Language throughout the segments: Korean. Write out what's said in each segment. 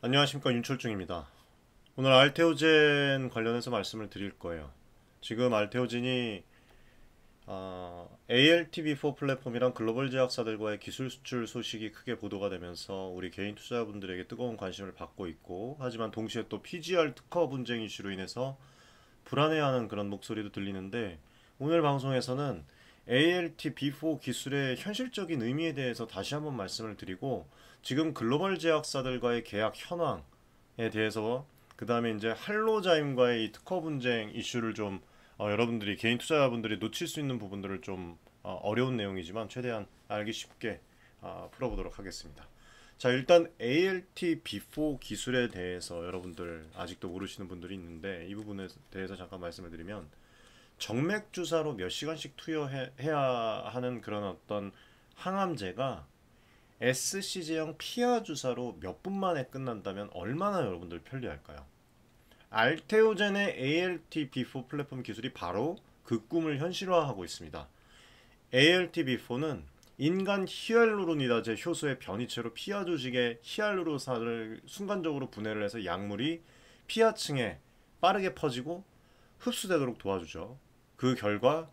안녕하십니까, 윤철중입니다. 오늘 알테오젠 관련해서 말씀을 드릴 거예요. 지금 알테오젠이 ALTV4 플랫폼이랑 글로벌 제약사들과의 기술 수출 소식이 크게 보도가 되면서 우리 개인 투자자분들에게 뜨거운 관심을 받고 있고, 하지만 동시에 또 PGR 특허 분쟁 이슈로 인해서 불안해하는 그런 목소리도 들리는데, 오늘 방송에서는 ALTV4 기술의 현실적인 의미에 대해서 다시 한번 말씀을 드리고, 지금 글로벌 제약사들과의 계약 현황에 대해서, 그 다음에 이제 할로자임과의 이 특허 분쟁 이슈를 좀 여러분들이 개인 투자자분들이 놓칠 수 있는 부분들을 좀 어려운 내용이지만 최대한 알기 쉽게 풀어보도록 하겠습니다. 자, 일단 ALT-B4 기술에 대해서 여러분들 아직도 모르시는 분들이 있는데, 이 부분에 대해서 잠깐 말씀을 드리면, 정맥 주사로 몇 시간씩 투여해야 하는 그런 어떤 항암제가 SC제형 피하 주사로 몇 분 만에 끝난다면 얼마나 여러분들 편리할까요? 알테오젠의 ALT-B4 플랫폼 기술이 바로 그 꿈을 현실화하고 있습니다. ALT-B4는 인간 히알루로니다제 효소의 변이체로 피하 조직의 히알루로산을 순간적으로 분해를 해서 약물이 피하층에 빠르게 퍼지고 흡수되도록 도와주죠. 그 결과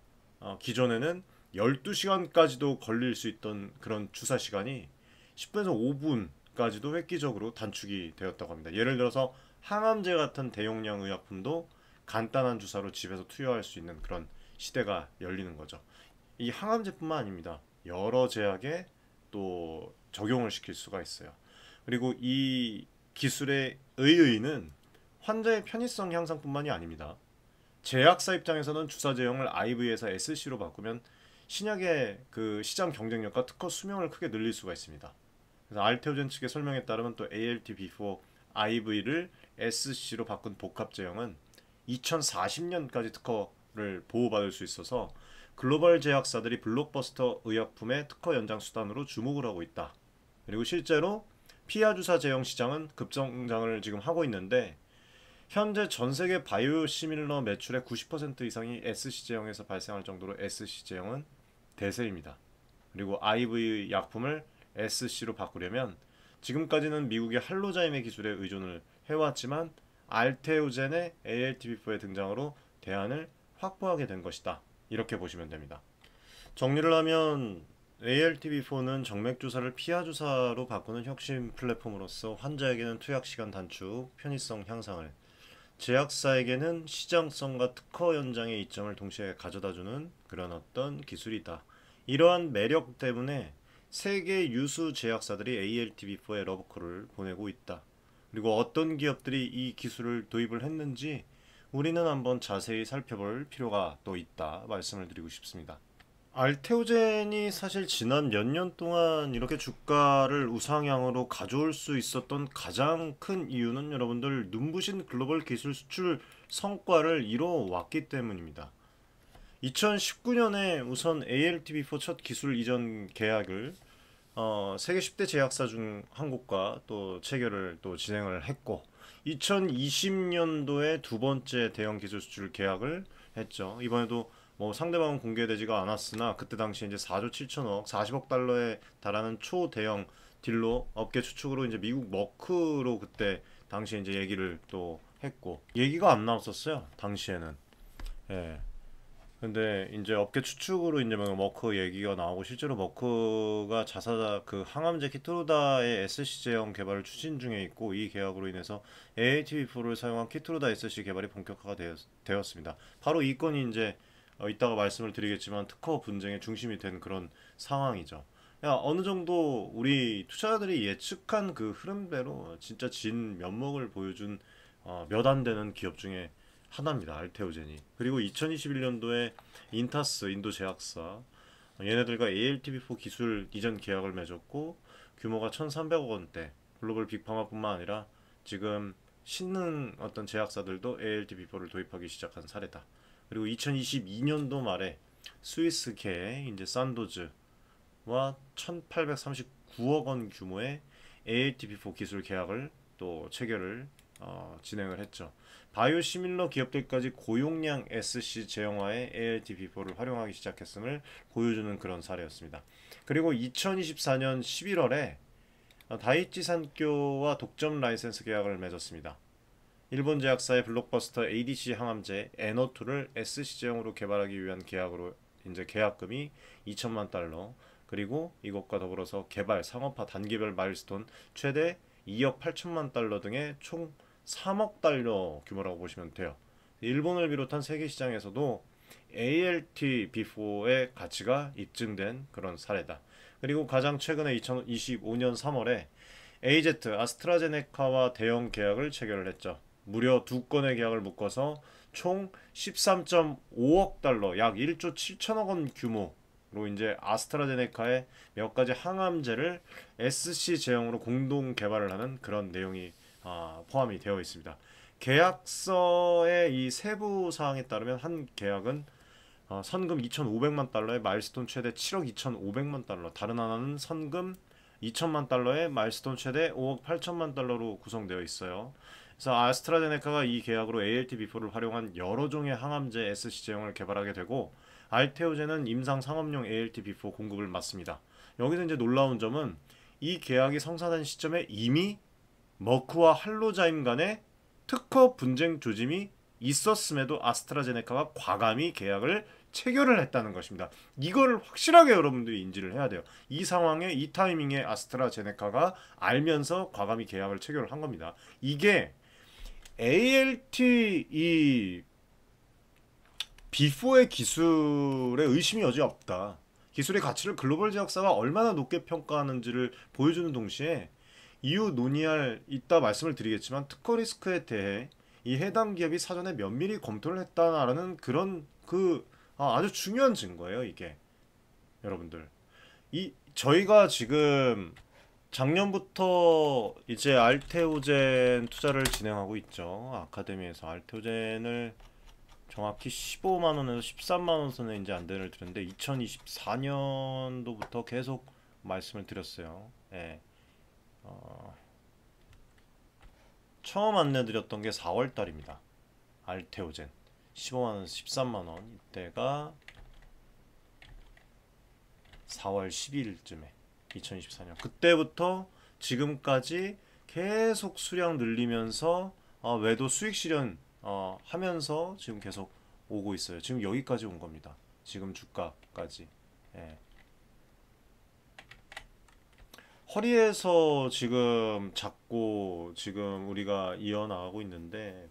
기존에는 12시간까지도 걸릴 수 있던 그런 주사 시간이 10분에서 5분까지도 획기적으로 단축이 되었다고 합니다. 예를 들어서 항암제 같은 대용량 의약품도 간단한 주사로 집에서 투여할 수 있는 그런 시대가 열리는 거죠. 이 항암제뿐만 아닙니다. 여러 제약에 또 적용을 시킬 수가 있어요. 그리고 이 기술의 의의는 환자의 편의성 향상뿐만이 아닙니다. 제약사 입장에서는 주사 제형을 IV에서 SC로 바꾸면 신약의 그 시장 경쟁력과 특허 수명을 크게 늘릴 수가 있습니다. 그래서 알테오젠 측의 설명에 따르면 또 ALT-B4 IV를 SC로 바꾼 복합 제형은 2040년까지 특허를 보호받을 수 있어서 글로벌 제약사들이 블록버스터 의약품의 특허 연장 수단으로 주목을 하고 있다. 그리고 실제로 피하 주사 제형 시장은 급성장을 지금 하고 있는데, 현재 전 세계 바이오시밀러 매출의 90% 이상이 SC 제형에서 발생할 정도로 SC 제형은 대세입니다. 그리고 IV 약품을 SC로 바꾸려면 지금까지는 미국의 할로자임의 기술에 의존을 해왔지만 알테오젠의 ALT-B4의 등장으로 대안을 확보하게 된 것이다. 이렇게 보시면 됩니다. 정리를 하면 ALT-B4는 정맥 주사를 피하 주사로 바꾸는 혁신 플랫폼으로서 환자에게는 투약 시간 단축, 편의성 향상을, 제약사에게는 시장성과 특허 연장의 이점을 동시에 가져다주는 그런 어떤 기술이다. 이러한 매력 때문에 세계 유수 제약사들이 ALT-B4에 러브콜을 보내고 있다. 그리고 어떤 기업들이 이 기술을 도입을 했는지 우리는 한번 자세히 살펴볼 필요가 또 있다 말씀을 드리고 싶습니다. 알테오젠이 사실 지난 몇 년 동안 이렇게 주가를 우상향으로 가져올 수 있었던 가장 큰 이유는 여러분들 눈부신 글로벌 기술 수출 성과를 이뤄왔기 때문입니다. 2019년에 우선 ALTV4 첫 기술 이전 계약을 세계 10대 제약사 중 한 곳과 또 체결을 또 진행을 했고, 2020년도에 두 번째 대형 기술 수출 계약을 했죠. 이번에도 뭐 상대방은 공개되지가 않았으나 그때 당시 이제 4조 7천억, 40억 달러에 달하는 초대형 딜로 업계 추측으로 이제 미국 머크로 그때 당시에 이제 얘기를 또 했고, 얘기가 안 나왔었어요 당시에는. 예. 근데 이제 업계 추측으로 이제 뭐 머크 얘기가 나오고, 실제로 머크가 자사 그 항암제 키트루다의 SC 제형 개발을 추진 중에 있고, 이 계약으로 인해서 AATV4를 사용한 키트루다 SC 개발이 본격화가 되었습니다. 바로 이 건이 이제 이따가 말씀을 드리겠지만 특허 분쟁의 중심이 된 그런 상황이죠. 어느 정도 우리 투자자들이 예측한 그 흐름대로 진짜 진 면목을 보여준 몇 안 되는 기업 중에 하나입니다. 알테오젠이. 그리고 2021년도에 인타스 인도 제약사, 얘네들과 ALTV4 기술 이전 계약을 맺었고, 규모가 1,300억 원대, 글로벌 빅파마뿐만 아니라 지금 신흥 어떤 제약사들도 ALTV4를 도입하기 시작한 사례다. 그리고 2022년도 말에 스위스계의 이제 산도즈와 1,839억 원 규모의 ALTV4 기술 계약을 또 체결을 진행을 했죠. 바이오시밀러 기업들까지 고용량 SC 제형화의 ALT-B4를 활용하기 시작했음을 보여주는 그런 사례였습니다. 그리고 2024년 11월에 다이치 산교와 독점 라이센스 계약을 맺었습니다. 일본 제약사의 블록버스터 ADC 항암제 에너2를 SC제형으로 개발하기 위한 계약으로 이제 계약금이 2천만 달러, 그리고 이것과 더불어서 개발, 상업화 단계별 마일스톤 최대 2억 8천만 달러 등의 총 3억 달러 규모라고 보시면 돼요. 일본을 비롯한 세계 시장에서도 ALT B4의 가치가 입증된 그런 사례다. 그리고 가장 최근에 2025년 3월에 AZ 아스트라제네카와 대형 계약을 체결을 했죠. 무려 두 건의 계약을 묶어서 총 13.5억 달러, 약 1조 7천억 원 규모로 이제 아스트라제네카의 몇 가지 항암제를 SC 제형으로 공동 개발을 하는 그런 내용이 포함이 되어 있습니다. 계약서의 이 세부 사항에 따르면 한 계약은 선금 2,500만 달러에 마일스톤 최대 7억 2,500만 달러, 다른 하나는 선금 2천만 달러에 마일스톤 최대 5억 8천만 달러로 구성되어 있어요. 그래서 아스트라제네카가 이 계약으로 ALT-B4를 활용한 여러 종의 항암제 SC 제형을 개발하게 되고, 알테오제는 임상 상업용 ALT-B4 공급을 맡습니다. 여기서 이제 놀라운 점은 이 계약이 성사된 시점에 이미 머크와 할로자임 간의 특허 분쟁 조짐이 있었음에도 아스트라제네카가 과감히 계약을 체결을 했다는 것입니다. 이걸 확실하게 여러분들이 인지를 해야 돼요. 이 상황에, 이 타이밍에 아스트라제네카가 알면서 과감히 계약을 체결을 한 겁니다. 이게 ALT 이 B4의 기술에 의심이 여지 없다. 기술의 가치를 글로벌 제약사가 얼마나 높게 평가하는지를 보여주는 동시에, 이후 논의할 이따 말씀을 드리겠지만 특허 리스크에 대해 이 해당 기업이 사전에 면밀히 검토를 했다라는 그런 아주 중요한 증거예요. 이게 여러분들, 이 저희가 지금 작년부터 이제 알테오젠 투자를 진행하고 있죠. 아카데미에서 알테오젠을 정확히 15만 원에서 13만 원 선에 이제 안대를 드렸는데 2024년도부터 계속 말씀을 드렸어요. 예. 처음 안내드렸던 게 4월 달입니다. 알테오젠 15만 원에서 13만 원, 이때가 4월 12일쯤에 2024년, 그때부터 지금까지 계속 수량 늘리면서 매도 수익 실현 하면서 지금 계속 오고 있어요. 지금 여기까지 온 겁니다. 지금 주가까지. 예. 허리에서 지금 잡고 지금 우리가 이어나가고 있는데,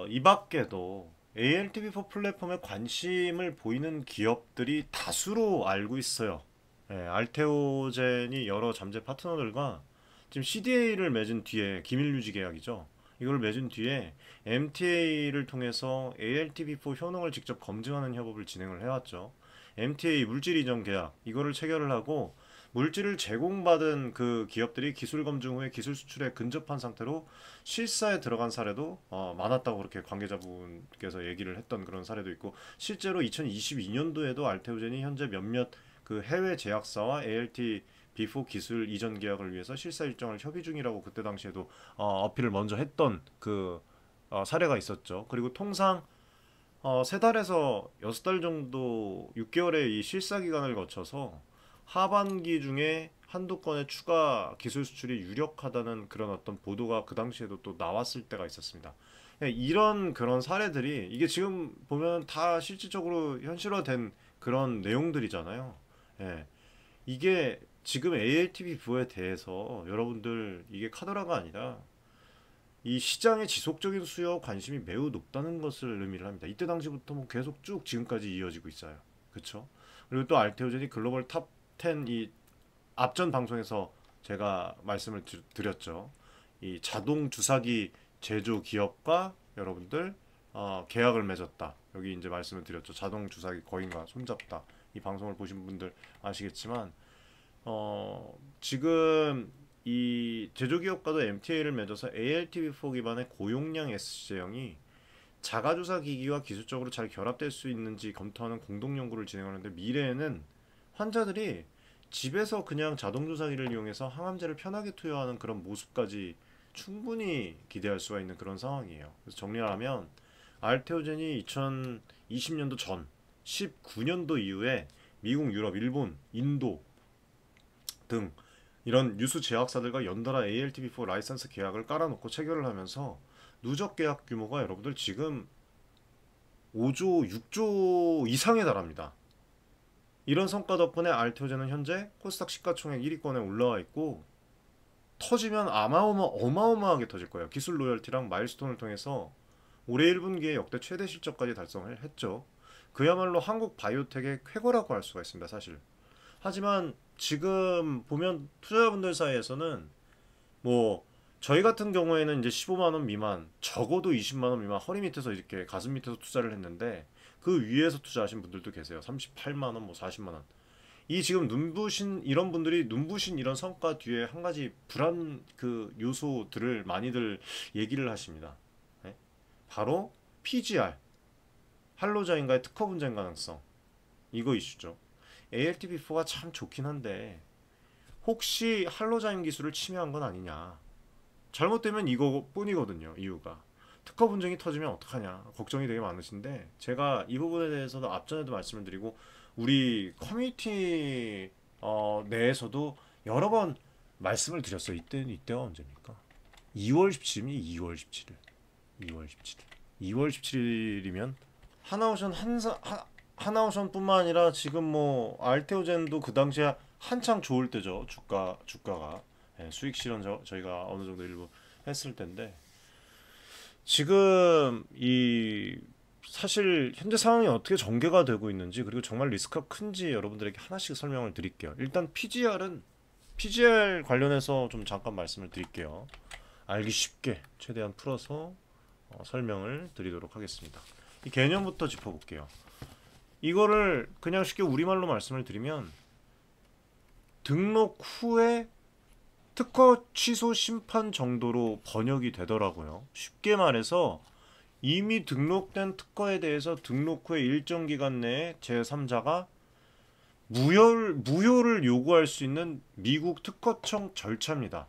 이 밖에도 ALTV4 플랫폼에 관심을 보이는 기업들이 다수로 알고 있어요. 예, 알테오젠이 여러 잠재 파트너들과 지금 CDA를 맺은 뒤에, 기밀 유지 계약이죠. 이걸 맺은 뒤에 MTA를 통해서 ALTV4 효능을 직접 검증하는 협업을 진행을 해왔죠. MTA 물질 이전 계약, 이거를 체결을 하고 물질을 제공받은 그 기업들이 기술 검증 후에 기술 수출에 근접한 상태로 실사에 들어간 사례도 많았다고 그렇게 관계자분께서 얘기를 했던 그런 사례도 있고, 실제로 2022년도에도 알테오젠이 현재 몇몇 그 해외 제약사와 ALT B4 기술 이전 계약을 위해서 실사 일정을 협의 중이라고 그때 당시에도 어필을 먼저 했던 그 사례가 있었죠. 그리고 통상 3달에서 6달 정도, 6개월의 이 실사 기간을 거쳐서 하반기 중에 한두 건의 추가 기술 수출이 유력하다는 그런 어떤 보도가 그 당시에도 또 나왔을 때가 있었습니다. 이런 그런 사례들이, 이게 지금 보면 다 실질적으로 현실화된 그런 내용들이잖아요. 예. 이게 지금 ALTV9에 대해서 여러분들, 이게 카더라가 아니라 이 시장의 지속적인 수요와 관심이 매우 높다는 것을 의미를 합니다. 이때 당시부터 뭐 계속 쭉 지금까지 이어지고 있어요. 그렇죠? 그리고 또 알테오젠이 글로벌 탑 10, 이 앞전 방송에서 제가 말씀을 드렸죠. 이 자동 주사기 제조 기업과 여러분들 계약을 맺었다. 여기 이제 말씀을 드렸죠. 자동 주사기 거인과 손잡다. 이 방송을 보신 분들 아시겠지만, 지금 이 제조기업과도 MTA를 맺어서 ALTV4 기반의 고용량 SC제형이 자가주사 기기와 기술적으로 잘 결합될 수 있는지 검토하는 공동 연구를 진행하는데, 미래에는 환자들이 집에서 그냥 자동주사기를 이용해서 항암제를 편하게 투여하는 그런 모습까지 충분히 기대할 수가 있는 그런 상황이에요. 그래서 정리를 하면, 알테오젠이 2020년도 전 19년도 이후에 미국, 유럽, 일본, 인도 등 이런 유수 제약사들과 연달아 ALTV4 라이선스 계약을 깔아놓고 체결을 하면서 누적 계약 규모가 여러분들 지금 5조, 6조 이상에 달합니다. 이런 성과 덕분에 알테오제는 현재 코스닥 시가총액 1위권에 올라와 있고 터지면 어마어마하게 터질 거예요. 기술 로열티랑 마일스톤을 통해서 올해 1분기에 역대 최대 실적까지 달성을 했죠. 그야말로 한국 바이오텍의 쾌거라고 할 수가 있습니다, 사실. 하지만 지금 보면 투자자분들 사이에서는 뭐 저희 같은 경우에는 이제 15만 원 미만, 적어도 20만 원 미만 허리 밑에서 이렇게 가슴 밑에서 투자를 했는데 그 위에서 투자하신 분들도 계세요. 38만 원, 뭐 40만 원. 이 지금 눈부신 이런 분들이 눈부신 이런 성과 뒤에 한 가지 불안 그 요소들을 많이들 얘기를 하십니다. 네? 바로 PGR, 할로자인과의 특허 분쟁 가능성, 이거 이슈죠. ALTV4가 참 좋긴 한데 혹시 할로자인 기술을 침해한 건 아니냐. 잘못되면 이거뿐이거든요. 이유가 특허 분쟁이 터지면 어떡하냐 걱정이 되게 많으신데, 제가 이 부분에 대해서도 앞전에도 말씀을 드리고 우리 커뮤니티 내에서도 여러 번 말씀을 드렸어요. 이때가 언제입니까? 2월 17일이 2월 17일. 2월 17일. 2월 17일이면 하나오션뿐만 아니라 지금 뭐 알테오젠도 그 당시에 한창 좋을 때죠. 주가가 수익 실현 저희가 어느 정도 일부 했을 텐데, 지금 이 사실 현재 상황이 어떻게 전개가 되고 있는지, 그리고 정말 리스크가 큰지 여러분들에게 하나씩 설명을 드릴게요. 일단 PGR 관련해서 좀 잠깐 말씀을 드릴게요. 알기 쉽게 최대한 풀어서 설명을 드리도록 하겠습니다. 이 개념부터 짚어볼게요. 이거를 그냥 쉽게 우리말로 말씀을 드리면 등록 후에 특허 취소 심판 정도로 번역이 되더라고요. 쉽게 말해서 이미 등록된 특허에 대해서 등록 후에 일정 기간 내에 제3자가 무효를 요구할 수 있는 미국 특허청 절차입니다.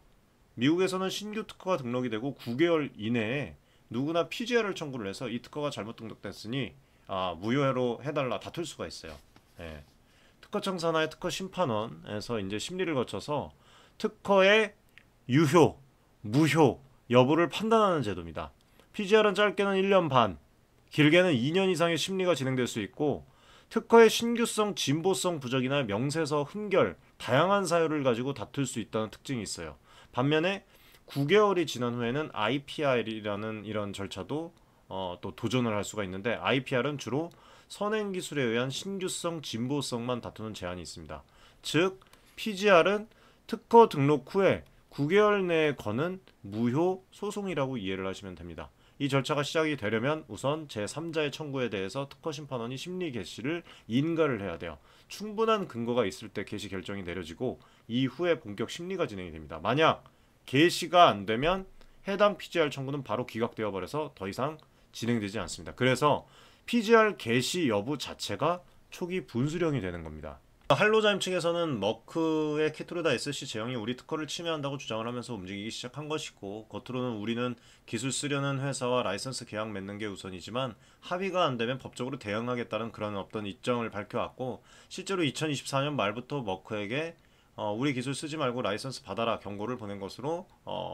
미국에서는 신규 특허가 등록이 되고 9개월 이내에 누구나 PGR을 청구를 해서 이 특허가 잘못 등록됐으니 무효로 해달라 다툴 수가 있어요. 예. 특허청 산하의 특허심판원에서 이제 심리를 거쳐서 특허의 유효, 무효 여부를 판단하는 제도입니다. PGR은 짧게는 1년 반, 길게는 2년 이상의 심리가 진행될 수 있고, 특허의 신규성, 진보성 부족이나 명세서 흠결, 다양한 사유를 가지고 다툴 수 있다는 특징이 있어요. 반면에 9개월이 지난 후에는 IPR이라는 이런 절차도 또 도전을 할 수가 있는데, IPR은 주로 선행 기술에 의한 신규성, 진보성만 다투는 제한이 있습니다. 즉, PGR은 특허 등록 후에 9개월 내에 거는 무효 소송이라고 이해를 하시면 됩니다. 이 절차가 시작이 되려면 우선 제3자의 청구에 대해서 특허심판원이 심리 개시를 인가를 해야 돼요. 충분한 근거가 있을 때 개시 결정이 내려지고 이후에 본격 심리가 진행이 됩니다. 만약 개시가 안 되면 해당 PGR 청구는 바로 기각되어 버려서 더 이상 진행되지 않습니다. 그래서 PGR 개시 여부 자체가 초기 분수령이 되는 겁니다. 할로자임 측에서는 머크의 키토르다 SC 제형이 우리 특허를 침해한다고 주장을 하면서 움직이기 시작한 것이고, 겉으로는 우리는 기술 쓰려는 회사와 라이선스 계약 맺는 게 우선이지만 합의가 안 되면 법적으로 대응하겠다는 그런 어떤 입장을 밝혀왔고, 실제로 2024년 말부터 머크에게 우리 기술 쓰지 말고 라이선스 받아라 경고를 보낸 것으로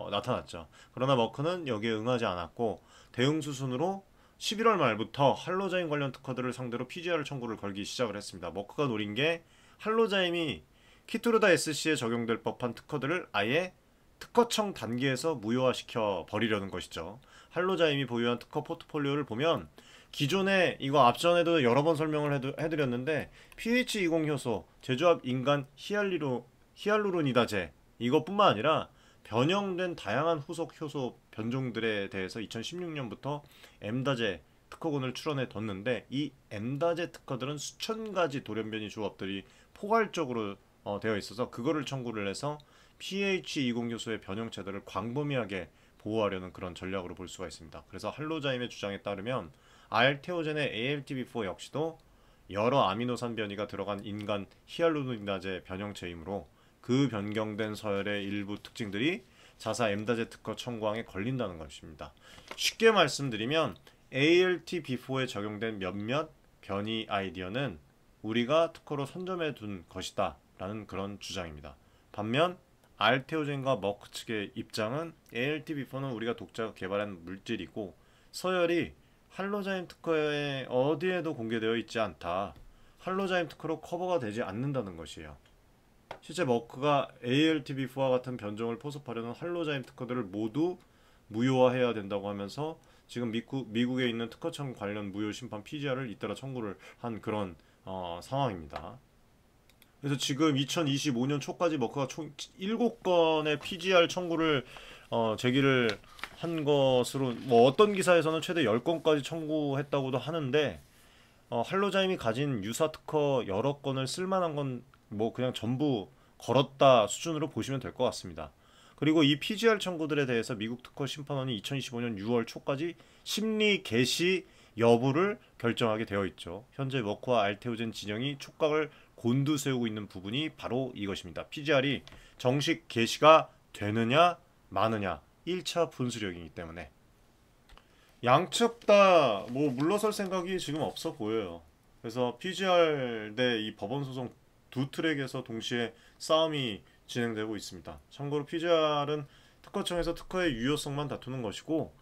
나타났죠. 그러나 머크는 여기에 응하지 않았고 대응 수순으로 11월 말부터 할로자임 관련 특허들을 상대로 PGR 청구를 걸기 시작을 했습니다. 머크가 노린 게 할로자임이 키토르다 SC에 적용될 법한 특허들을 아예 특허청 단계에서 무효화시켜 버리려는 것이죠. 할로자임이 보유한 특허 포트폴리오를 보면 기존에 이거 앞전에도 여러 번 설명을 해드렸는데 pH20 효소, 제조합 인간 히알루론이다제 이것뿐만 아니라 변형된 다양한 후속 효소 변종들에 대해서 2016년부터 엠다제 특허군을 출원해 뒀는데, 이 엠다제 특허들은 수천 가지 돌연변이 조합들이 포괄적으로 되어 있어서 그거를 청구를 해서 pH20 효소의 변형체들을 광범위하게 보호하려는 그런 전략으로 볼 수가 있습니다. 그래서 할로자임의 주장에 따르면 알테오젠의 ALTB4 역시도 여러 아미노산 변이가 들어간 인간 히알루론이다제 변형체이므로 그 변경된 서열의 일부 특징들이 자사 엠다제 특허 청구항에 걸린다는 것입니다. 쉽게 말씀드리면 ALTB4에 적용된 몇몇 변이 아이디어는 우리가 특허로 선점해 둔 것이다 라는 그런 주장입니다. 반면 알테오젠과 머크 측의 입장은 ALT-B4는 우리가 독자가 개발한 물질이고 서열이 할로자임 특허에 어디에도 공개되어 있지 않다. 할로자임 특허로 커버가 되지 않는다는 것이에요. 실제 머크가 ALT-B4와 같은 변종을 포섭하려는 할로자임 특허들을 모두 무효화해야 된다고 하면서 지금 미국에 있는 특허청 관련 무효 심판 PGR을 잇따라 청구를 한 그런 상황입니다. 그래서 지금 2025년 초까지 머크가 총 7건의 PGR 청구를 제기를 한 것으로 뭐 어떤 기사에서는 최대 10건까지 청구했다고도 하는데 할로자임이 가진 유사 특허 여러 건을 쓸만한 건 뭐 그냥 전부 걸었다 수준으로 보시면 될 것 같습니다. 그리고 이 PGR 청구들에 대해서 미국 특허 심판원이 2025년 6월 초까지 심리 개시 여부를 결정하게 되어 있죠. 현재 머크와 알테오젠 진영이 촉각을 곤두세우고 있는 부분이 바로 이것입니다. PGR이 정식 개시가 되느냐 마느냐 1차 분수령이기 때문에 양측 다 뭐 물러설 생각이 지금 없어 보여요. 그래서 PGR 대 이 법원 소송 두 트랙에서 동시에 싸움이 진행되고 있습니다. 참고로 PGR은 특허청에서 특허의 유효성만 다투는 것이고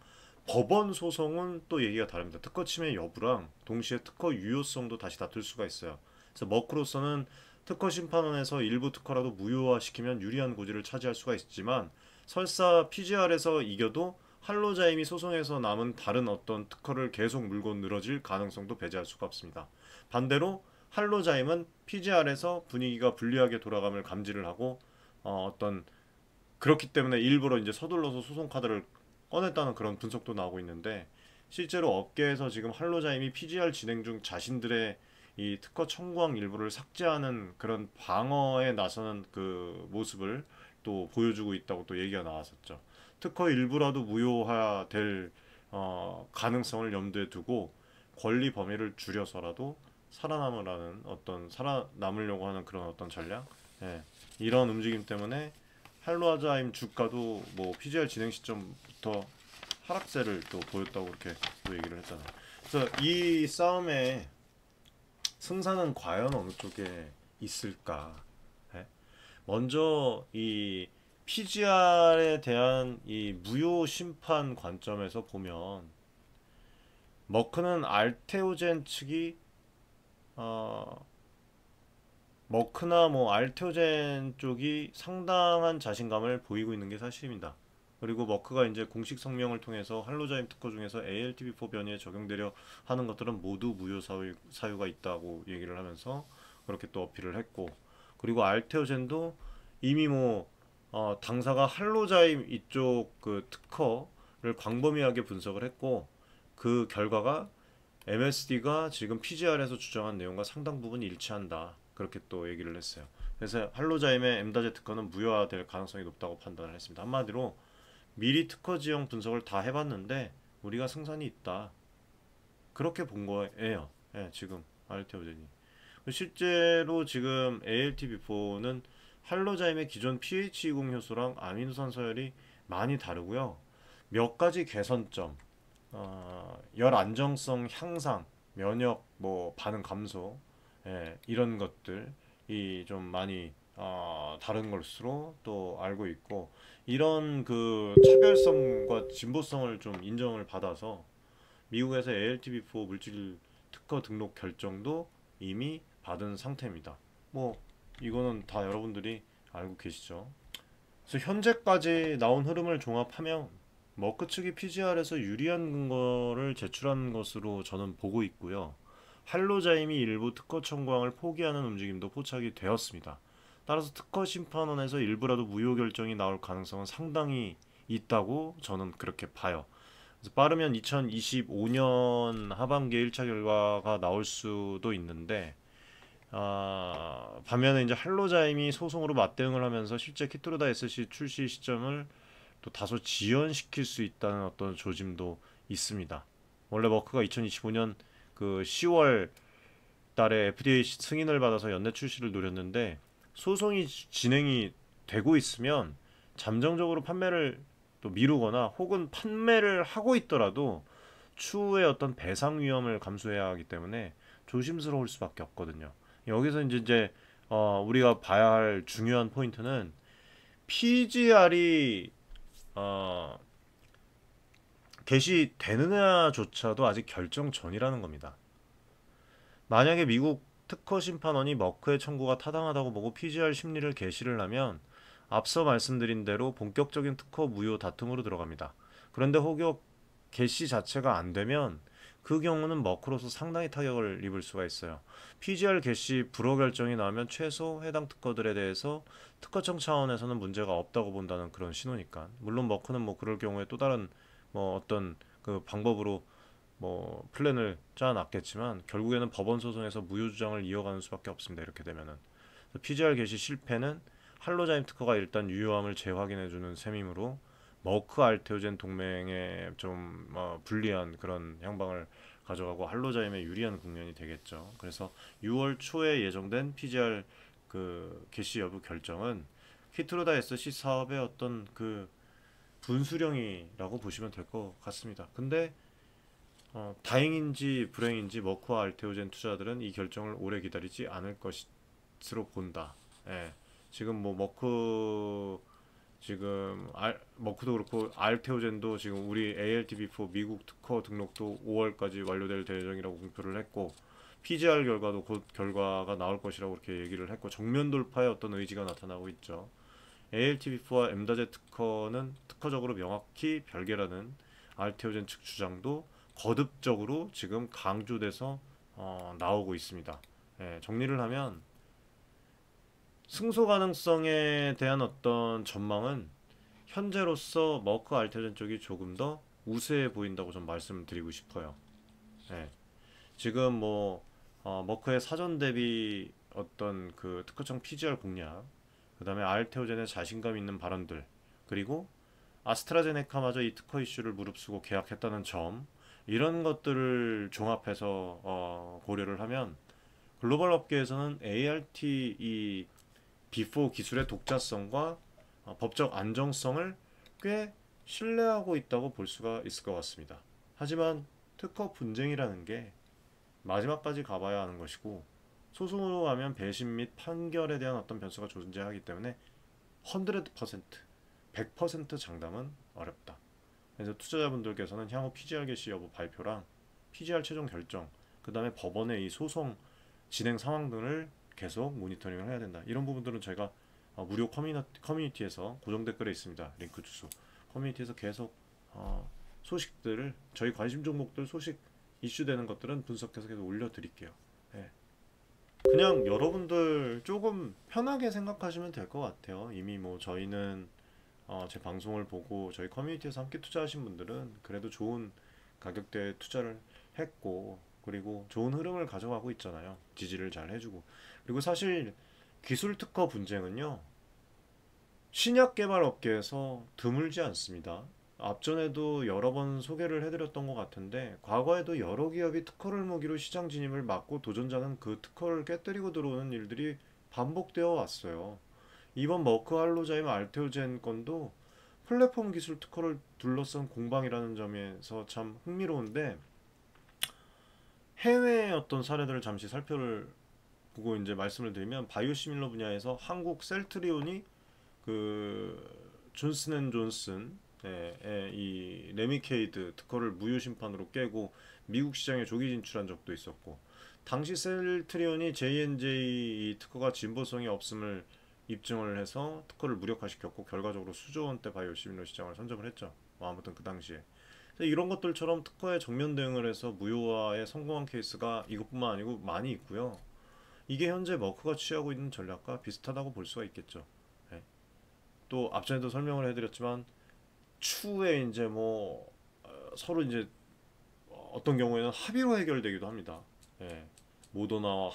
법원 소송은 또 얘기가 다릅니다. 특허 침해 여부랑 동시에 특허 유효성도 다시 다툴 수가 있어요. 그래서 머크로서는 특허 심판원에서 일부 특허라도 무효화시키면 유리한 고지를 차지할 수가 있지만 설사 PGR에서 이겨도 할로자임이 소송에서 남은 다른 어떤 특허를 계속 물고 늘어질 가능성도 배제할 수가 없습니다. 반대로 할로자임은 PGR에서 분위기가 불리하게 돌아감을 감지를 하고 어떤 그렇기 때문에 일부러 이제 서둘러서 소송 카드를 꺼냈다는 그런 분석도 나오고 있는데 실제로 업계에서 지금 할로자임이 PGR 진행 중 자신들의 이 특허 청구항 일부를 삭제하는 그런 방어에 나서는 그 모습을 또 보여주고 있다고 또 얘기가 나왔었죠. 특허 일부라도 무효화될 가능성을 염두에 두고 권리 범위를 줄여서라도 살아남으라는 어떤 살아남으려고 하는 그런 어떤 전략, 예, 이런 움직임 때문에 할로자임 주가도 뭐 PGR 진행 시점부터 하락세를 또 보였다고 그렇게 또 얘기를 했잖아요. 그래서 이 싸움의 승산은 과연 어느 쪽에 있을까? 예? 먼저 이 PGR에 대한 이 무효 심판 관점에서 보면 머크는 알테오젠 측이 머크나 뭐 알테오젠 쪽이 상당한 자신감을 보이고 있는 게 사실입니다. 그리고 머크가 이제 공식 성명을 통해서 할로자임 특허 중에서 ALTB4 변이에 적용되려 하는 것들은 모두 무효 사유가 있다고 얘기를 하면서 그렇게 또 어필을 했고, 그리고 알테오젠도 이미 뭐 당사가 할로자임 이쪽 그 특허를 광범위하게 분석을 했고 그 결과가 MSD가 지금 PGR에서 주장한 내용과 상당 부분 일치한다. 그렇게 또 얘기를 했어요. 그래서 할로자임의 엠다제 특허는 무효화될 가능성이 높다고 판단을 했습니다. 한마디로 미리 특허 지형 분석을 다 해봤는데 우리가 승산이 있다. 그렇게 본 거예요. 예, 지금 알테오젠이. 실제로 지금 ALT-B4는 할로자임의 기존 pH20 효소랑 아미노산 서열이 많이 다르고요. 몇 가지 개선점, 열 안정성 향상, 면역 뭐 반응 감소, 예, 이런 것들이 좀 많이 다른 것으로 또 알고 있고, 이런 그 차별성과 진보성을 좀 인정을 받아서 미국에서 ALTB4 물질 특허 등록 결정도 이미 받은 상태입니다. 뭐 이거는 다 여러분들이 알고 계시죠. 그래서 현재까지 나온 흐름을 종합하면 머크 측이 PGR에서 유리한 근거를 제출한 것으로 저는 보고 있고요. 할로자임이 일부 특허 청구항을 포기하는 움직임도 포착이 되었습니다. 따라서 특허 심판원에서 일부라도 무효 결정이 나올 가능성은 상당히 있다고 저는 그렇게 봐요. 그래서 빠르면 2025년 하반기에 1차 결과가 나올 수도 있는데 반면에 이제 할로자임이 소송으로 맞대응을 하면서 실제 키트로다 SC 출시 시점을 또 다소 지연시킬 수 있다는 어떤 조짐도 있습니다. 원래 머크가 2025년 그 10월 달에 FDA 승인을 받아서 연내 출시를 노렸는데 소송이 진행이 되고 있으면 잠정적으로 판매를 또 미루거나 혹은 판매를 하고 있더라도 추후에 어떤 배상 위험을 감수해야 하기 때문에 조심스러울 수밖에 없거든요. 여기서 이제 우리가 봐야 할 중요한 포인트는 PGR이 개시되느냐조차도 아직 결정 전이라는 겁니다. 만약에 미국 특허 심판원이 머크의 청구가 타당하다고 보고 PGR 심리를 개시를 하면 앞서 말씀드린 대로 본격적인 특허 무효 다툼으로 들어갑니다. 그런데 혹여 개시 자체가 안 되면 그 경우는 머크로서 상당히 타격을 입을 수가 있어요. PGR 개시 불허 결정이 나오면 최소 해당 특허들에 대해서 특허청 차원에서는 문제가 없다고 본다는 그런 신호니까. 물론 머크는 뭐 그럴 경우에 또 다른 뭐 어떤 그 방법으로 뭐 플랜을 짜놨겠지만 결국에는 법원 소송에서 무효 주장을 이어가는 수밖에 없습니다. 이렇게 되면은 PGR 개시 실패는 할로자임 특허가 일단 유효함을 재확인해주는 셈이므로 머크 알테오젠 동맹에 좀 불리한 그런 향방을 가져가고 할로자임에 유리한 국면이 되겠죠. 그래서 6월 초에 예정된 PGR 그 개시 여부 결정은 키트로다 SC 사업의 어떤 그 분수령이라고 보시면 될 것 같습니다. 근데 다행인지 불행인지 머크와 알테오젠 투자들은 이 결정을 오래 기다리지 않을 것으로 본다. 예. 지금 뭐 머크도 그렇고 알테오젠도 지금 우리 ALTB4 미국 특허 등록도 5월까지 완료될 예정이라고 공표를 했고 PGR 결과도 곧 결과가 나올 것이라고 그렇게 얘기를 했고 정면 돌파의 어떤 의지가 나타나고 있죠. ALTB4와 엠다제 특허는 특허적으로 명확히 별개라는 알테오젠 측 주장도 거듭적으로 지금 강조돼서 나오고 있습니다. 예, 정리를 하면 승소 가능성에 대한 어떤 전망은 현재로서 머크 알테오젠 쪽이 조금 더 우세해 보인다고 좀 말씀드리고 싶어요. 예, 지금 뭐 머크의 사전 대비 어떤 그 특허청 PGR 공략, 그다음에 알테오젠의 자신감 있는 발언들, 그리고 아스트라제네카마저 이 특허 이슈를 무릅쓰고 계약했다는 점, 이런 것들을 종합해서 고려를 하면 글로벌 업계에서는 ART 이 B4 기술의 독자성과 법적 안정성을 꽤 신뢰하고 있다고 볼 수가 있을 것 같습니다. 하지만 특허 분쟁이라는 게 마지막까지 가봐야 하는 것이고 소송으로 가면 배심 및 판결에 대한 어떤 변수가 존재하기 때문에 100%, 100% 장담은 어렵다. 그래서 투자자분들께서는 향후 PGR 개시 여부 발표랑 PGR 최종 결정, 그 다음에 법원의 이 소송 진행 상황 등을 계속 모니터링을 해야 된다. 이런 부분들은 저희가 무료 커뮤니티에서 고정 댓글에 있습니다. 링크 주소. 커뮤니티에서 계속 소식들을 저희 관심 종목들 소식 이슈되는 것들은 분석해서 계속 올려드릴게요. 네. 그냥 여러분들 조금 편하게 생각하시면 될 것 같아요. 이미 뭐 저희는 제 방송을 보고 저희 커뮤니티에서 함께 투자하신 분들은 그래도 좋은 가격대에 투자를 했고 그리고 좋은 흐름을 가져가고 있잖아요. 지지를 잘 해주고 그리고 사실 기술 특허 분쟁은요 신약 개발 업계에서 드물지 않습니다. 앞전에도 여러 번 소개를 해드렸던 것 같은데 과거에도 여러 기업이 특허를 무기로 시장 진입을 막고 도전자는 그 특허를 깨뜨리고 들어오는 일들이 반복되어 왔어요. 이번 머크 할로자임 알테오젠 건도 플랫폼 기술 특허를 둘러싼 공방이라는 점에서 참 흥미로운데 해외의 어떤 사례들을 잠시 살펴보고 이제 말씀을 드리면 바이오시밀러 분야에서 한국 셀트리온이 그 존슨앤존슨 이 레미케이드 특허를 무효 심판으로 깨고 미국 시장에 조기 진출한 적도 있었고 당시 셀트리온이 J&J 특허가 진보성이 없음을 입증을 해서 특허를 무력화시켰고 결과적으로 수조 원대 바이오시밀러 시장을 선점을 했죠. 뭐 아무튼 그 당시에 이런 것들처럼 특허에 정면 대응을 해서 무효화에 성공한 케이스가 이것뿐만 아니고 많이 있고요. 이게 현재 머크가 취하고 있는 전략과 비슷하다고 볼 수가 있겠죠. 네. 또 앞전에도 설명을 해드렸지만 추후에 이제 뭐 서로 이제 어떤 경우에는 합의로 해결되기도 합니다. 예. 모더나와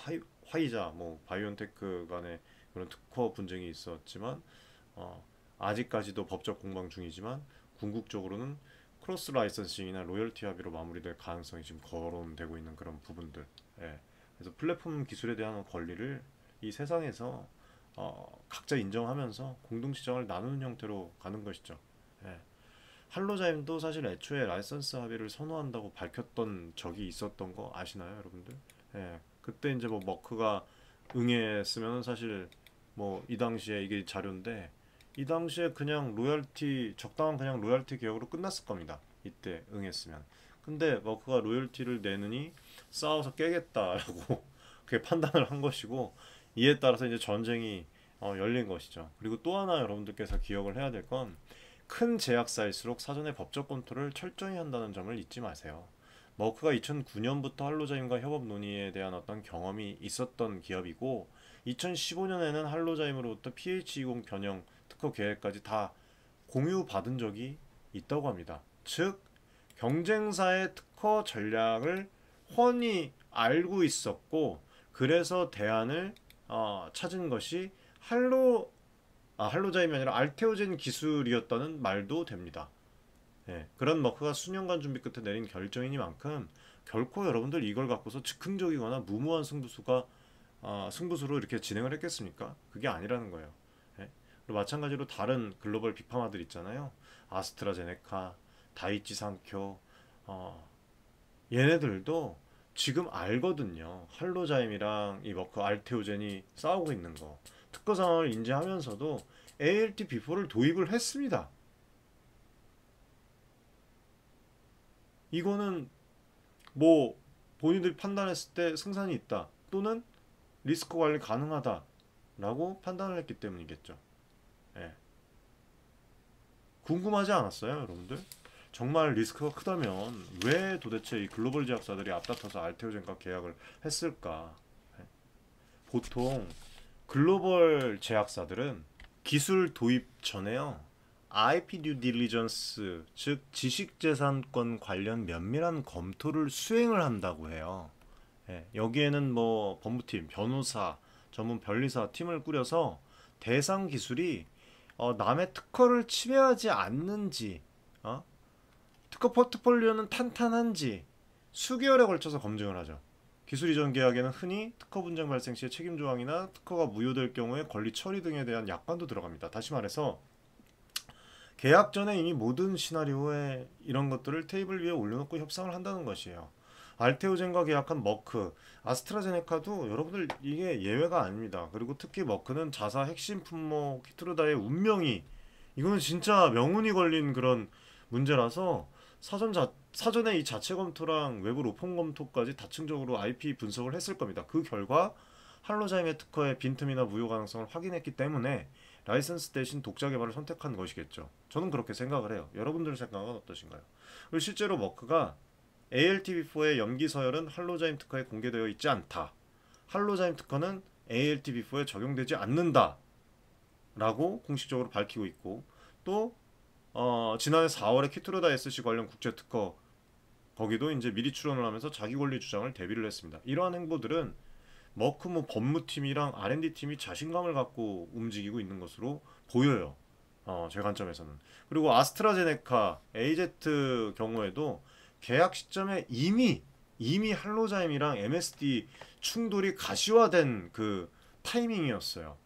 화이자, 뭐 바이온테크 간의 그런 특허 분쟁이 있었지만 아직까지도 법적 공방 중이지만 궁극적으로는 크로스 라이선싱이나 로열티 합의로 마무리될 가능성이 지금 거론되고 있는 그런 부분들. 예. 그래서 플랫폼 기술에 대한 권리를 이 세상에서 각자 인정하면서 공동 시장을 나누는 형태로 가는 것이죠. 예. 할로자임도 사실 애초에 라이선스 합의를 선호한다고 밝혔던 적이 있었던 거 아시나요, 여러분들? 예. 그때 이제 뭐 머크가 응했으면 사실 뭐 이 당시에 이게 자료인데 이 당시에 그냥 로열티 적당한 그냥 로열티 계약으로 끝났을 겁니다. 이때 응했으면. 근데 머크가 로열티를 내느니 싸워서 깨겠다라고 그게 판단을 한 것이고 이에 따라서 이제 전쟁이 열린 것이죠. 그리고 또 하나 여러분들께서 기억을 해야 될 건 큰 제약사일수록 사전에 법적 검토를 철저히 한다는 점을 잊지 마세요. 머크가 2009년부터 할로자임과 협업 논의에 대한 어떤 경험이 있었던 기업이고 2015년에는 할로자임으로부터 PH20 변형 특허 계획까지 다 공유받은 적이 있다고 합니다. 즉 경쟁사의 특허 전략을 훤히 알고 있었고 그래서 대안을 찾은 것이 할로자임이 아니라 알테오젠 기술이었다는 말도 됩니다. 예, 그런 머크가 수년간 준비 끝에 내린 결정이니만큼 결코 여러분들 이걸 갖고서 즉흥적이거나 무모한 승부수로 이렇게 진행을 했겠습니까? 그게 아니라는 거예요. 예? 그리고 마찬가지로 다른 글로벌 빅파마들 있잖아요. 아스트라제네카, 다이치 산쿄, 얘네들도 지금 알거든요. 할로자임이랑 이 머크 알테오젠이 싸우고 있는 거. 특허 상황을 인지하면서도 ALT-B4를 도입을 했습니다. 이거는 뭐 본인들이 판단했을 때 승산이 있다 또는 리스크 관리 가능하다라고 판단을 했기 때문이겠죠. 예. 궁금하지 않았어요, 여러분들? 정말 리스크가 크다면 왜 도대체 이 글로벌 제약사들이 앞다퉈서 알테오젠과 계약을 했을까? 예. 보통 글로벌 제약사들은 기술 도입 전에요. IP 듀 딜리전스, 즉 지식재산권 관련 면밀한 검토를 수행을 한다고 해요. 예, 여기에는 뭐 법무팀, 변호사, 전문 변리사 팀을 꾸려서 대상 기술이 남의 특허를 침해하지 않는지, 어? 특허 포트폴리오는 탄탄한지 수개월에 걸쳐서 검증을 하죠. 기술 이전 계약에는 흔히 특허 분쟁 발생 시의 책임 조항이나 특허가 무효될 경우에 권리 처리 등에 대한 약관도 들어갑니다. 다시 말해서 계약 전에 이미 모든 시나리오에 이런 것들을 테이블 위에 올려놓고 협상을 한다는 것이에요. 알테오젠과 계약한 머크, 아스트라제네카도 여러분들 이게 예외가 아닙니다. 그리고 특히 머크는 자사 핵심 품목 키트루다의 운명이 이거는 진짜 명운이 걸린 그런 문제라서 사전에 이 자체 검토랑 외부 로펌 검토까지 다층적으로 IP 분석을 했을 겁니다. 그 결과 할로자임의 특허의 빈틈이나 무효 가능성을 확인했기 때문에 라이선스 대신 독자 개발을 선택한 것이겠죠. 저는 그렇게 생각을 해요. 여러분들 생각은 어떠신가요? 그리고 실제로 머크가 ALTV4의 염기 서열은 할로자임 특허에 공개되어 있지 않다. 할로자임 특허는 ALTV4에 적용되지 않는다. 라고 공식적으로 밝히고 있고 또 지난해 4월에 키트로다 SC 관련 국제 특허 거기도 이제 미리 출원을 하면서 자기 권리 주장을 대비를 했습니다. 이러한 행보들은 머크 뭐 법무팀이랑 R&D 팀이 자신감을 갖고 움직이고 있는 것으로 보여요. 제 관점에서는. 그리고 아스트라제네카, AZ 경우에도 계약 시점에 이미 할로자임이랑 MSD 충돌이 가시화된 그 타이밍이었어요.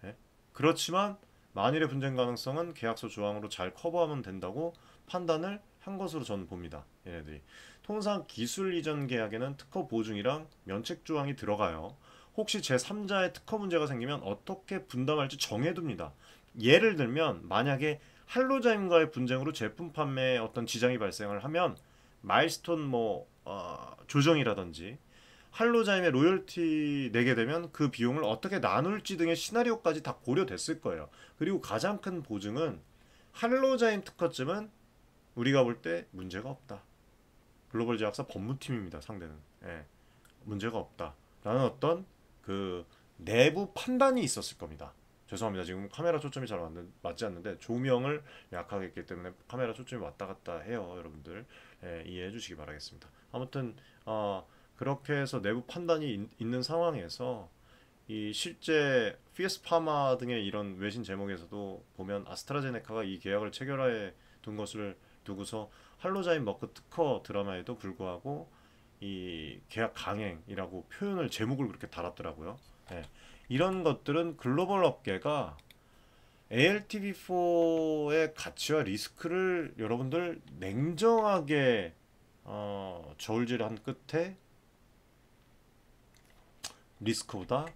예? 그렇지만 만일의 분쟁 가능성은 계약서 조항으로 잘 커버하면 된다고 판단을 한 것으로 저는 봅니다. 얘네들이. 통상 기술 이전 계약에는 특허 보증이랑 면책 조항이 들어가요. 혹시 제3자의 특허 문제가 생기면 어떻게 분담할지 정해둡니다. 예를 들면 만약에 할로자임과의 분쟁으로 제품 판매에 어떤 지장이 발생을 하면 마일스톤 조정이라든지 할로자임에 로열티 내게 되면 그 비용을 어떻게 나눌지 등의 시나리오까지 다 고려됐을 거예요. 그리고 가장 큰 보증은 할로자임 특허쯤은 우리가 볼 때 문제가 없다. 글로벌 제약사 법무팀입니다. 상대는. 예, 문제가 없다. 라는 어떤 그 내부 판단이 있었을 겁니다. 죄송합니다. 지금 카메라 초점이 잘 맞지 않는데 조명을 약하게 했기 때문에 카메라 초점이 왔다 갔다 해요. 여러분들 이해해 주시기 바라겠습니다. 아무튼 그렇게 해서 내부 판단이 있는 상황에서 이 실제 PS 파마 등의 이런 외신 제목에서도 보면 아스트라제네카가 이 계약을 체결해 둔 것을 두고서 할로자임 머크 특허 드라마에도 불구하고 이 계약 강행이라고 표현을 제목을 그렇게 달았더라고요. 예. 이런 것들은 글로벌 업계가 ALTV4의 가치와 리스크를 여러분들 냉정하게 저울질한 끝에 리스크보다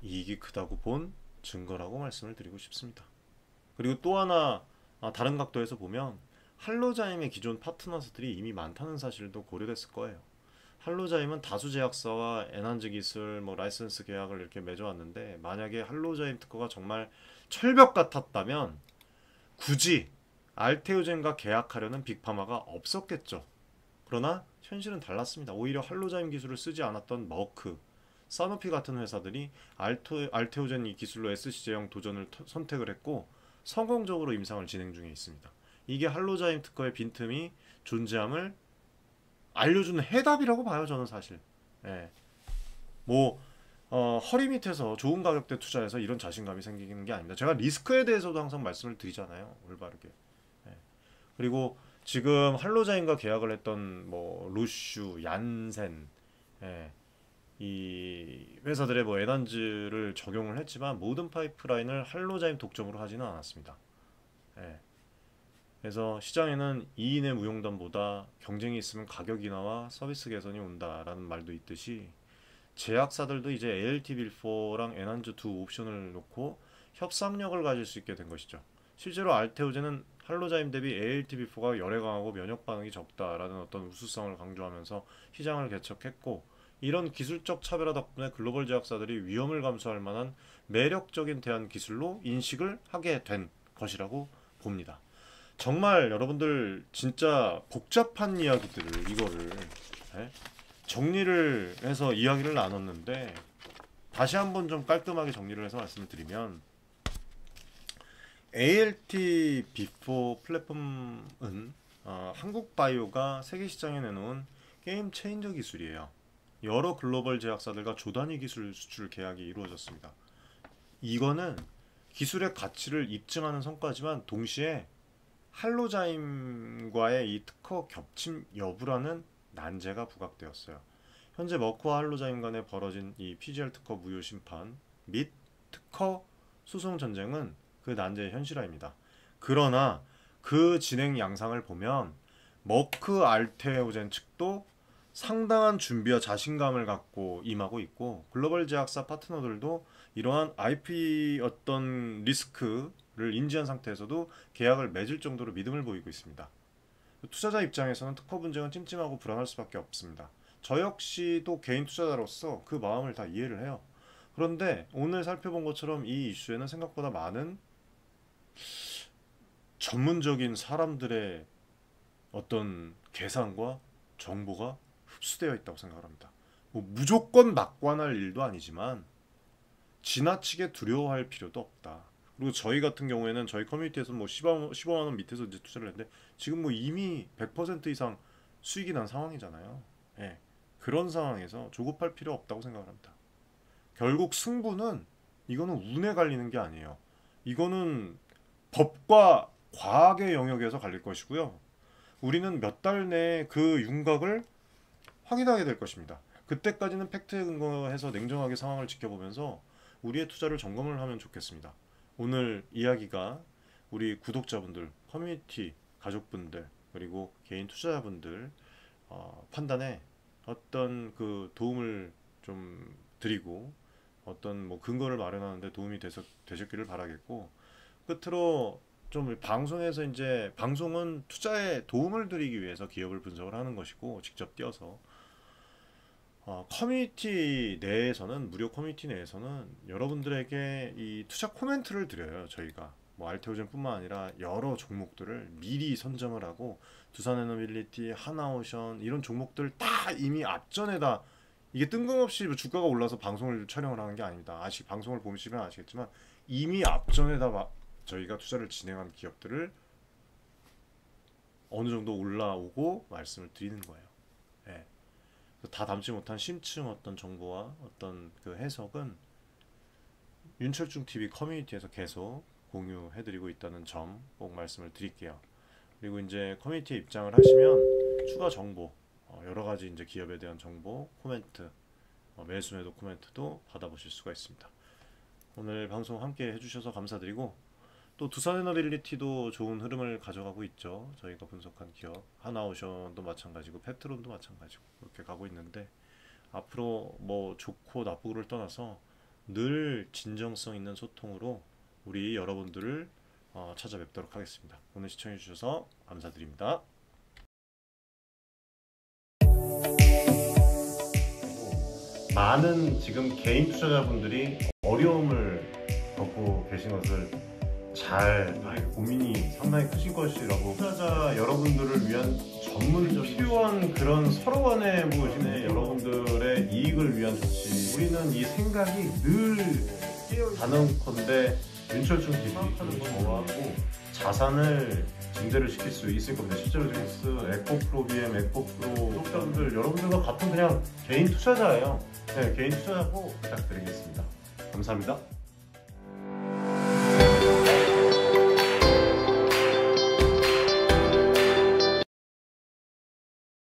이익이 크다고 본 증거라고 말씀을 드리고 싶습니다. 그리고 또 하나 다른 각도에서 보면 할로자임의 기존 파트너들이 이미 많다는 사실도 고려됐을 거예요. 할로자임은 다수 제약사와 엔한즈 기술, 뭐 라이선스 계약을 이렇게 맺어왔는데 만약에 할로자임 특허가 정말 철벽 같았다면 굳이 알테오젠과 계약하려는 빅파마가 없었겠죠. 그러나 현실은 달랐습니다. 오히려 할로자임 기술을 쓰지 않았던 머크, 사노피 같은 회사들이 알테오젠 이 기술로 SC 제형 도전을 선택을 했고 성공적으로 임상을 진행 중에 있습니다. 이게 할로자임 특허의 빈틈이 존재함을 알려주는 해답이라고 봐요, 저는 사실. 예. 뭐 허리 밑에서 좋은 가격대 투자해서 이런 자신감이 생기는 게 아닙니다. 제가 리스크에 대해서도 항상 말씀을 드리잖아요, 올바르게. 예. 그리고 지금 할로자인과 계약을 했던 뭐 루슈, 얀센, 예, 이 회사들의 뭐 에난즈를 적용을 했지만 모든 파이프라인을 할로자인 독점으로 하지는 않았습니다. 예. 그래서 시장에는 2인의 무용담보다 경쟁이 있으면 가격 인하와 서비스 개선이 온다라는 말도 있듯이 제약사들도 이제 ALT 빌포랑 에난즈 두 옵션을 놓고 협상력을 가질 수 있게 된 것이죠. 실제로 알테오제는 할로자임 대비 ALT 빌포가 열에 강하고 면역 반응이 적다라는 어떤 우수성을 강조하면서 시장을 개척했고 이런 기술적 차별화 덕분에 글로벌 제약사들이 위험을 감수할 만한 매력적인 대안 기술로 인식을 하게 된 것이라고 봅니다. 정말 여러분들 진짜 복잡한 이야기들을 이거를 예? 정리를 해서 이야기를 나눴는데 다시 한번 좀 깔끔하게 정리를 해서 말씀을 드리면 ALT 비포 플랫폼은 한국 바이오가 세계 시장에 내놓은 게임 체인저 기술이에요. 여러 글로벌 제약사들과 조단위 기술 수출 계약이 이루어졌습니다. 이거는 기술의 가치를 입증하는 성과지만 동시에 할로자임과의 이 특허 겹침 여부라는 난제가 부각되었어요. 현재 머크와 할로자임 간에 벌어진 이 PGR 특허 무효 심판 및 특허 소송 전쟁은 그 난제의 현실화입니다. 그러나 그 진행 양상을 보면 머크 알테오젠 측도 상당한 준비와 자신감을 갖고 임하고 있고 글로벌 제약사 파트너들도 이러한 IP 어떤 리스크를 인지한 상태에서도 계약을 맺을 정도로 믿음을 보이고 있습니다. 투자자 입장에서는 특허 분쟁은 찜찜하고 불안할 수밖에 없습니다. 저 역시도 개인 투자자로서 그 마음을 다 이해를 해요. 그런데 오늘 살펴본 것처럼 이 이슈에는 생각보다 많은 전문적인 사람들의 어떤 계산과 정보가 흡수되어 있다고 생각합니다. 뭐 무조건 낙관할 일도 아니지만 지나치게 두려워할 필요도 없다. 그리고 저희 같은 경우에는 저희 커뮤니티에서 뭐 15만 원 밑에서 이제 투자를 했는데 지금 뭐 이미 100% 이상 수익이 난 상황이잖아요. 예. 그런 상황에서 조급할 필요 없다고 생각을 합니다. 결국 승부는 이거는 운에 갈리는 게 아니에요. 이거는 법과 과학의 영역에서 갈릴 것이고요. 우리는 몇 달 내에 그 윤곽을 확인하게 될 것입니다. 그때까지는 팩트에 근거해서 냉정하게 상황을 지켜보면서 우리의 투자를 점검을 하면 좋겠습니다. 오늘 이야기가 우리 구독자분들, 커뮤니티 가족분들 그리고 개인 투자자분들 판단에 어떤 그 도움을 좀 드리고 어떤 뭐 근거를 마련하는데 도움이 되셨기를 바라겠고 끝으로 좀 방송에서 이제 방송은 투자에 도움을 드리기 위해서 기업을 분석을 하는 것이고 직접 뛰어서 커뮤니티 내에서는 무료 커뮤니티 내에서는 여러분들에게 이 투자 코멘트를 드려요. 저희가 뭐 알테오젠뿐만 아니라 여러 종목들을 미리 선점을 하고 두산에너빌리티, 하나오션 이런 종목들 다 이미 앞전에다 이게 뜬금없이 뭐 주가가 올라서 방송을 촬영을 하는 게 아닙니다. 방송을 보시면 아시겠지만 이미 앞전에다 저희가 투자를 진행한 기업들을 어느 정도 올라오고 말씀을 드리는 거예요. 예. 다 담지 못한 심층 어떤 정보와 어떤 그 해석은 윤철중 TV 커뮤니티에서 계속 공유해드리고 있다는 점 꼭 말씀을 드릴게요. 그리고 이제 커뮤니티에 입장을 하시면 추가 정보, 여러 가지 이제 기업에 대한 정보, 코멘트, 매수 매도 코멘트도 받아보실 수가 있습니다. 오늘 방송 함께 해주셔서 감사드리고 또 두산에너빌리티도 좋은 흐름을 가져가고 있죠. 저희가 분석한 기업 하나오션도 마찬가지고 페트론도 마찬가지고 그렇게 가고 있는데 앞으로 뭐 좋고 나쁘고를 떠나서 늘 진정성 있는 소통으로 우리 여러분들을 찾아뵙도록 하겠습니다. 오늘 시청해 주셔서 감사드립니다. 많은 지금 개인 투자자분들이 어려움을 겪고 계신 것을 잘 고민이 상당히 크신 것이라고, 투자자 여러분들을 위한 전문적인 필요한 그런 서로 간의 여러분들의 이익을 위한 조치, 우리는 이 생각이 늘 단언컨대 윤철중 기술하는 저하고 자산을 증대를 시킬 수 있을 겁니다. 실제로 지금 에코프로 BM, 에코프로 구독자분들 여러분들과 같은 그냥 개인 투자자예요. 네, 개인 투자자고 부탁드리겠습니다. 감사합니다.